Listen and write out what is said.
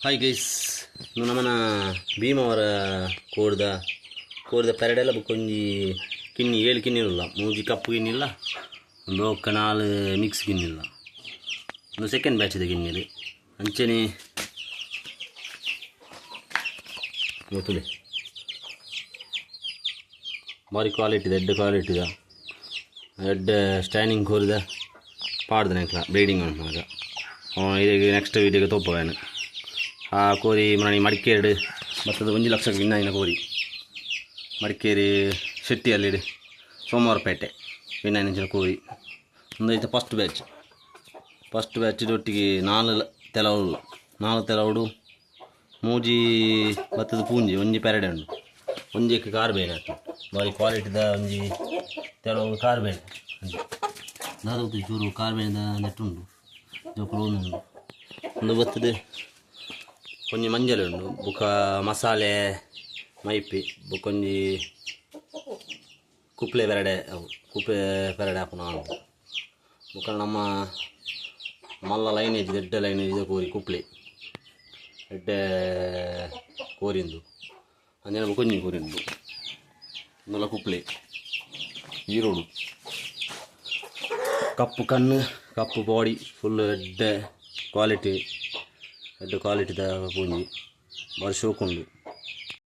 Hi guys, ನಮ್ಮನ ಭೀಮವರ ಕೋಡ್ದ ಪೆರಡೆಲ್ಲ ಬುಕ್ಕೊಂಜಿ ಕಿನ್ನಿ 7 ಕಿನ್ನಿ ಇಲ್ಲ, ಮೂಜಿ ಕಪ್ಪು ಗಿನ್ನಿಲ್ಲ, ಒಂದು ಒಕ್ಕ 4 ಮಿಕ್ಸ್ ಗಿನ್ನಿಲ್ಲ, ಒಂದು ಸೆಕೆಂಡ್ ಬ್ಯಾಚಿದ ಗಿನ್ನಿದೆ ಅಂಚನೆ ಗೊತ್ತಿಲ್ಲ. ಭಾರಿ ಕ್ವಾಲಿಟಿದ ಎಡ್ಡೆ ಕ್ವಾಲಿಟಿದ ಎಡ್ಡೆ ಸ್ಟ್ಯಾಂಡಿಂಗ್ ಕೋರಿದ ಪಾಡ್ದ ನೆಕ್ಲ ಬ್ರೀಡಿಂಗ್ ಉಂಟಾಗ ಇದಕ್ಕೆ ನೆಕ್ಸ್ಟ್ ವೀಡಿಯೋಗೆ ತೋಪವೇನು ಆ ಕೋರಿ ಮನೆ ಮಡಿಕೇರಿ ಬರ್ತದೆ 1 ಲಕ್ಷಕ್ಕೆ ವಿನ್ನಾಯಿನ ಕೋರಿ ಮಡಿಕೇರಿ ಶೆಟ್ಟಿಯಲ್ಲಿ ಸೋಮವಾರಪೇಟೆ ವಿನ್ನಾಯಿನ ಕೋರಿ ಒಂದು ಐತೆ ಫಸ್ಟ್ ಬ್ಯಾಚ್ ಒಟ್ಟಿಗೆ 4 ತೆಲವುಡು ಮೂಜಿ ಬತ್ತದ ಪೂಂಜಿ ಒಂಜಿ ಪೆರಡೆ ಉಂಟು, ಒಂಜಿಕ್ಕೆ ಕಾರ್ಬೇನೆ ಆಗ್ತದೆ ಭಾರಿ ಕ್ವಾಲಿಟಿದ ಒಂಜಿ ತೆಲವು ಕಾರ್ಬೇನೆ ದಾದ ಚೂರು ಕಾರ್ಬೇನೆದ ನೆಟ್ಟುಂಟು ಜೋಕುಲು ಉಂಟು. ಒಂದು ಬರ್ತದೆ ಒಂಜಿ ಮಂಜಲು ಉಂಡು ಬುಕ್ಕ ಮಸಾಲೆ ಮೈಪಿ ಬುಕ್ಕೊಂಜಿ ಕುಪ್ಲೆ ಪೆರಡೆ ಹಾಪುನ ಬುಕ್ಕ ನಮ್ಮ ಮಲ್ಲ ಲೈನೇಜ್ ಎಡ್ಡೆ ಲೈನೇಜ್ ಕೋರಿ ಕುಪ್ಲೆ ಎಡ್ಡೆ ಕೋರಿಂದು ಅಂಜನ ಬುಕ್ಕೊಂಜಿ ಕೋರಿಂದು ಮಲ್ಲ ಕುಪ್ಲೆ ಈರೋಡು ಕಪ್ಪು ಕಣ್ಣು ಕಪ್ಪು ಬಾಡಿ ಫುಲ್ ಎಡ್ಡೆ ಕ್ವಾಲಿಟಿದ ಪೂಂಜಿ ಭಾರಿ ಶೋಕುಂಡು.